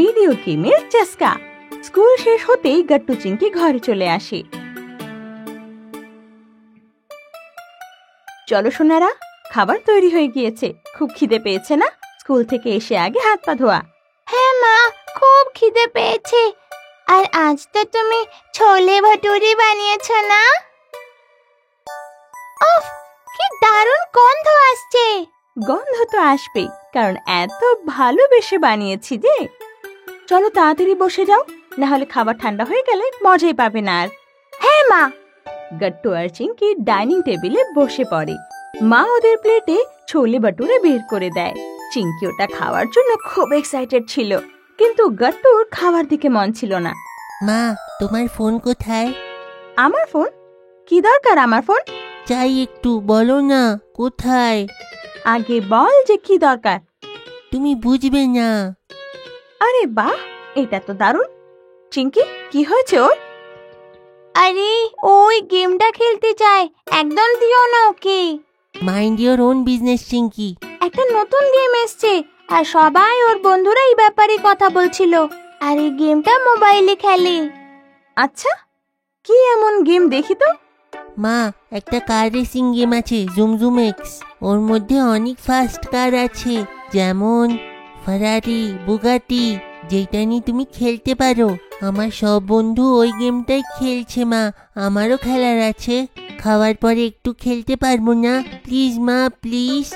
Video গেমের চেষ্টা। School শেষ হতেই গট্টু চিংকি ঘরে চলে আসে। চলো সোনারা, খাবার তৈরি হয়ে গিয়েছে। খুব খিদে পেয়েছে না? স্কুল থেকে এসে আগে হাত পা ধোয়া। হ্যাঁ মা, খুব খিদে পেয়েছে। আর আজ তো তুমি ছোলে ভটুরি বানিয়েছো না? উফ, কি দারুণ গন্ধ আসছে। গন্ধ তো আসবেই, কারণ এত ভালোবেসে বানিয়েছি যে। চলো তাড়াতাড়ি বসে যাও, না হলে খাবার ঠান্ডা হয়ে গেলে মজাই পাবে না আর। হ্যাঁ মা। গট্টু আর চিংকি ডাইনিং টেবিলে বসে পড়ে। মা ওদের প্লেটে ছোলে ভটুরে বের করে দেয়। চিংকি ওটা খাওয়ার জন্য খুব এক্সাইটেড ছিল, কিন্তু গট্টুর খাওয়ার দিকে মন ছিল না। মা, তোমার ফোন কোথায়? আমার ফোন? কি দরকার আমার ফোন? চাই, একটু বলো না কোথায়। আগে বল যে কি দরকার। তুমি বুঝবে না। আরে বাহ, এটা তো দারুণ। চিংকি, কি হয়েছে ওর? আরে ওই গেমটা খেলতে চায়, একদম দিও না okay. Mind your own business Chinki. একটা নতুন গেম এসছে আর সবাই ওর বন্ধুরা এই ব্যাপারে কথা বলছিল। আর এই গেমটা মোবাইলে খেলে। আচ্ছা, কি এমন গেম দেখি তো? মা, একটা কার রেসিং গেম আছে, জুমজুম এক্স। ওর মধ্যে অনেক ফাস্ট কার আছে, যেমন ফারারি, বুগাটি, যেটা নিয়ে তুমি খেলতে পারো। আমার সব বন্ধু ওই গেমটাই খেলছে মা, আমারও খেলার আছে। খাওয়ার পরে একটু খেলতে পারবো না প্লিজ মা, প্লিজ?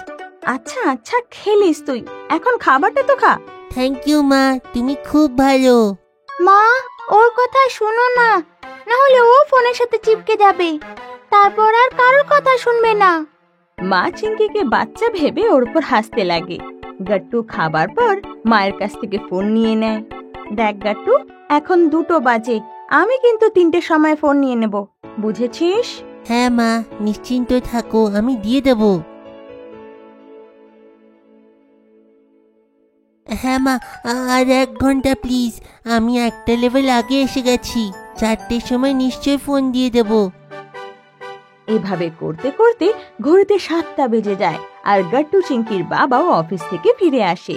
আচ্ছা আচ্ছা, খেলিস তুই, এখন খাবারটা তো খা। থ্যাংক ইউ মা, তুমি খুব ভালো। মা, ওর কথা শোনো না, না হলে ও ফোনের সাথে চিপকে যাবে, তারপর আর কারোর কথা শুনবে না। মা চিংকিকে বাচ্চা ভেবে ওর উপর হাসতে লাগে। গট্টু খাবার পর মায়ের কাছ থেকে ফোন নিয়ে নেয়। দেখ গট্টু, এখন 2টো বাজে, আমি কিন্তু 3টের সময় ফোন নিয়ে নেব, বুঝেছিস? হ্যাঁ মা, নিশ্চিন্ত থাকো, আমি দিয়ে দেব। হ্যাঁ মা, আর 1 ঘন্টা প্লিজ, আমি একটা লেভেল আগে এসে গেছি। 4টের সময় নিশ্চয়ই ফোন দিয়ে দেব। এভাবে করতে করতে ঘড়িতে 7টা বেজে যায়, আর গট্টু চিংকির বাবাও অফিস থেকে ফিরে আসে।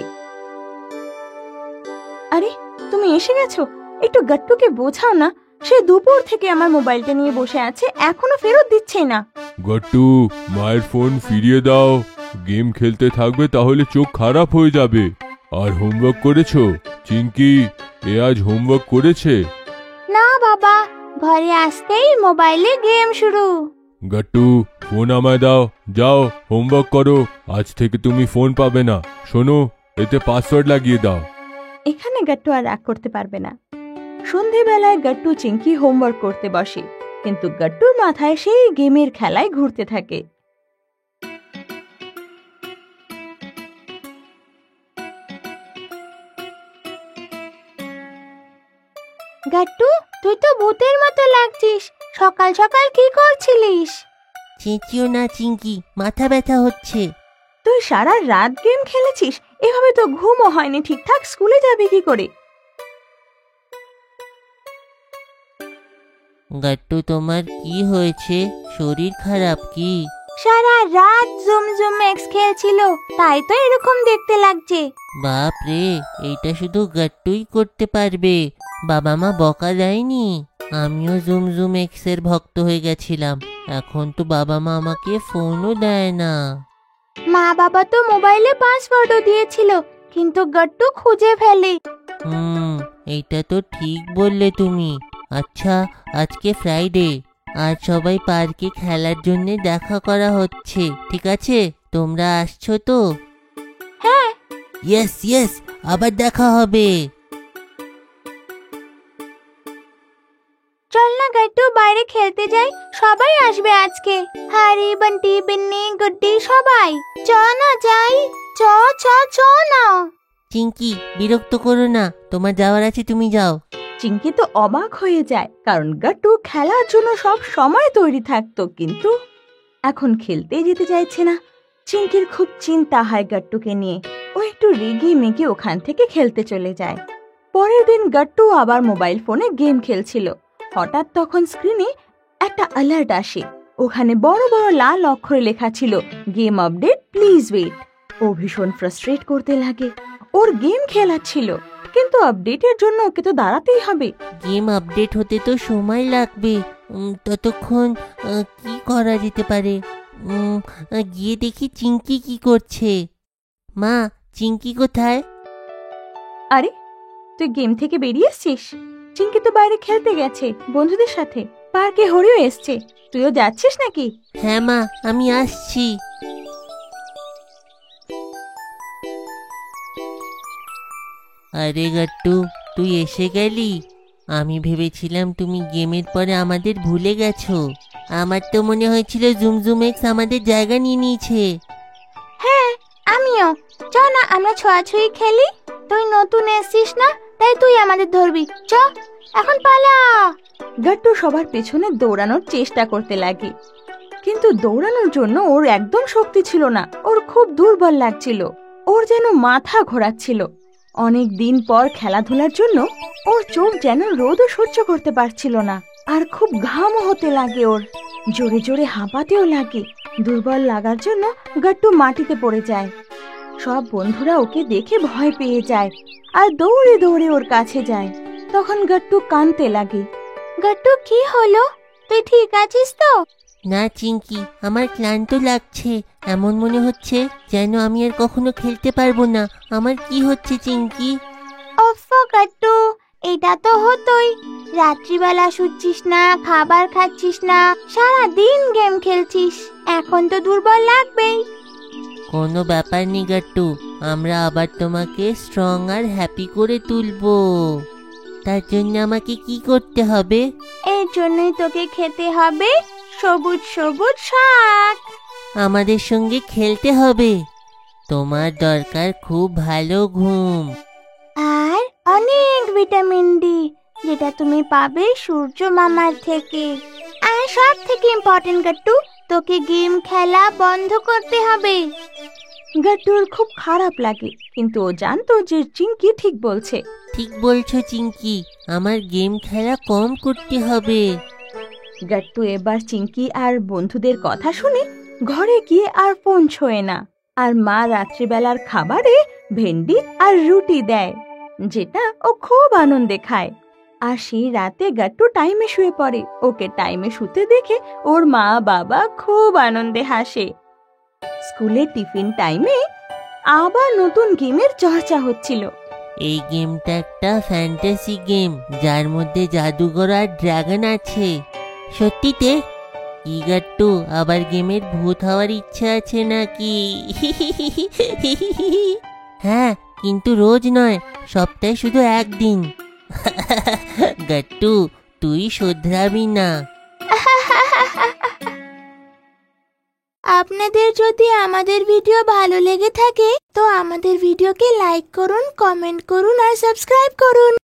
আরে, তুমি এসে গেছো? একটু গট্টুকে বোঝাও না, সে দুপুর থেকে আমার মোবাইলটা নিয়ে বসে আছে, এখনো ফেরত দিচ্ছে না। গট্টু, মায়ের ফোন ফিরিয়ে দাও। গেম খেলতে থাকবে তাহলে চোখ খারাপ হয়ে যাবে। আর হোমওয়ার্ক করেছো? চিংকি, এ আজ হোমওয়ার্ক করেছে? না বাবা, ঘরে আসতেই মোবাইলে গেম শুরু। গট্টু, ফোন আমায় দাও, যাও হোমওয়ার্ক করো। আজ থেকে তুমি ফোন পাবে না। শোনো, এতে পাসওয়ার্ড লাগিয়ে দাও। এখানে গট্টু আর রাগ করতে পারবে না। সন্ধেবেলায় গট্টু চিংকি হোমওয়ার্ক করতে বসে, কিন্তু গট্টুর মাথায় সেই গেমের খেলায় ঘুরতে থাকে। গাট্টু, তুই তো ভূতের মতো লাগছিস, সকাল সকাল কি করছিলিস? চেঁচিও না চিংকি, মাথা ব্যথা হচ্ছে। তুই সারা রাত গেম খেলেছিস, এভাবে তো ঘুমও হয়নি ঠিকঠাক, স্কুলে যাবি কি করে? গাট্টু, তোমার কি হয়েছে? শরীর খারাপ কি? সারা রাত জুমজুম এক্স খেলছিল, তাই তো এরকম দেখতে লাগছে। বাপ রে, এইটা শুধু গাট্টুই করতে পারবে, বাবা মা বকা দেয়নি? আমিও জুমজুম এক্সের ভক্ত হয়ে গেছিলাম, এখন তো বাবা মা আমাকে ফোনও দেয় না। মা বাবা তো মোবাইলে পাসওয়ার্ডও দিয়েছিল, কিন্তু গাট্টু খুঁজে ফেলে। এইটা তো ঠিক বললে তুমি। আচ্ছা, আজকে ফ্রাইডে, আজ সবাই পার্কে খেলার জন্য দেখা করা হচ্ছে, ঠিক আছে? তোমরা আসছো তো? হ্যাঁ। ইয়েস ইয়েস, আবার দেখা হবে। চল না গাট্টু, বাইরে খেলতে যাই, সবাই আসবে আজকে। হারি, বন্টি, বিন্নি, গুড্ডি, সবাই। চ না যাই, চ চ চ না। চিংকি, বিরক্ত করো না, তোমার যাওয়ার আছে, তুমি যাও। চিংকি তো অবাক হয়ে যায়, কারণ গট্টু খেলার জন্য সব সময় তৈরি থাকতো, কিন্তু এখন খেলতে যেতে চাইছে না। চিংকির খুব চিন্তা হয় গট্টুকে নিয়ে। ও একটু রেগে মেগে ওখান থেকে খেলতে চলে যায়। পরের দিন গট্টু আবার মোবাইল ফোনে গেম খেলছিল। হঠাৎ তখন স্ক্রিনে একটা অ্যালার্ট আসে। ওখানে বড় বড় লাল অক্ষরে লেখা ছিল, গেম আপডেট, প্লিজ ওয়েট। ও ভীষণ ফ্রাস্ট্রেট করতে লাগে। ওর গেম খেলা ছিল, কিন্তু আপডেটের জন্য ওকে তো দাঁড়াতেই হবে। গেম আপডেট হতে তো সময় লাগবে। ততক্ষণ কি করা যেতে পারে? গিয়ে দেখি চিঙ্কি কি করছে। মা, চিঙ্কি কোথায়? আরে, তুই গেম থেকে বেরিয়ে এসছিস? চিঙ্কি তো বাইরে খেলতে গেছে বন্ধুদের সাথে। পার্কে হরিও এসছে, তুইও যাচ্ছিস নাকি? হ্যাঁ মা, আমি আসছি। আরে গাট্টু, তুই এসে গেলি? আমি ভেবেছিলাম তুমি গেমের পরে আমাদের ভুলে গেছো। আমার তো মনে হয়েছিল জুমজুম এক্স আমাদের জায়গা নিয়ে নিয়েছে। হ্যাঁ, আমিও। চ না আমরা ছোঁয়াছুঁয়ি খেলি। তুই নতুন এসছিস না, তাই তুই আমাদের ধরবি। চ, এখন পালা। গাট্টু সবার পেছনে দৌড়ানোর চেষ্টা করতে লাগে, কিন্তু দৌড়ানোর জন্য ওর একদম শক্তি ছিল না। ওর খুব দুর্বল লাগছিল, ওর যেন মাথা ঘোরাচ্ছিল। অনেক দিন পর খেলাধুলার জন্য ওর চোখ যেন রোদও সহ্য করতে পারছিল না, আর খুব ঘামও হতে লাগে ওর। জোরে জোরে হাঁপাতেও লাগে। দুর্বল লাগার জন্য গাট্টু মাটিতে পড়ে যায়। সব বন্ধুরা ওকে দেখে ভয় পেয়ে যায় আর দৌড়ে দৌড়ে ওর কাছে যায়। তখন গাট্টু কাঁদতে লাগে। গাট্টু, কি হলো? তুই ঠিক আছিস তো? না চিঙ্কি, আমার ক্লান্ত লাগছে। এমন মনে হচ্ছে যেন আমি আর কখনো খেলতে পারবো না। আমার কি হচ্ছে চিঙ্কি? ওফো গাট্টু, এটা তো হতোই। রাত্রিবেলা শুচ্ছিস না, খাবার খাচ্ছিস না, সারা দিন গেম খেলছিস, এখন তো দুর্বল লাগবেই। কোনো ব্যাপার নেই গাট্টু, আমরা আবার তোমাকে স্ট্রং আর হ্যাপি করে তুলবো। তার জন্য আমাকে কি করতে হবে? এর জন্যই তোকে খেতে হবে সবুজ সবুজ শাক। আমাদের সঙ্গে খেলতে হবে। তোমার দরকার খুব ভালো ঘুম আর অনেক ভিটামিন ডি, যেটা তুমি পাবে সূর্য মামার থেকে। আর সব থেকে ইম্পর্টেন্ট গাট্টু, তোকে গেম খেলা বন্ধ করতে হবে। গাট্টুর খুব খারাপ লাগে, কিন্তু ও জানতো যে চিঙ্কি ঠিক বলছে। ঠিক বলছো চিঙ্কি, আমার গেম খেলা কম করতে হবে। গাট্টু এবার চিঙ্কি আর বন্ধুদের কথা শুনে ঘরে গিয়ে আর ফোন ছোঁয় না। আর মা রাত্রিবেলার খাবারে ভেন্ডি আর রুটি দেয়, যেটা ও খুব আনন্দে খায়। আর সেই রাতে গাট্টু টাইমে শুয়ে পড়ে। ওকে টাইমে শুতে দেখে ওর মা বাবা খুব আনন্দে হাসে। স্কুলে টিফিন টাইমে আবার নতুন গেমের চর্চা হচ্ছিল। এই গেমটা একটা ফ্যান্টাসি গেম, যার মধ্যে জাদুঘর আর ড্রাগন আছে। সত্যিতে? কি গাট্টু, আবার গেমের ভূত হওয়ার ইচ্ছা আছে নাকি? হ্যাঁ, কিন্তু রোজ নয়, সপ্তাহে শুধু একদিন। গাট্টু, তুই শোধরাবি না। আপনাদের যদি আমাদের ভিডিও ভালো লেগে থাকে তো আমাদের ভিডিওকে লাইক করুন, কমেন্ট করুন আর সাবস্ক্রাইব করুন।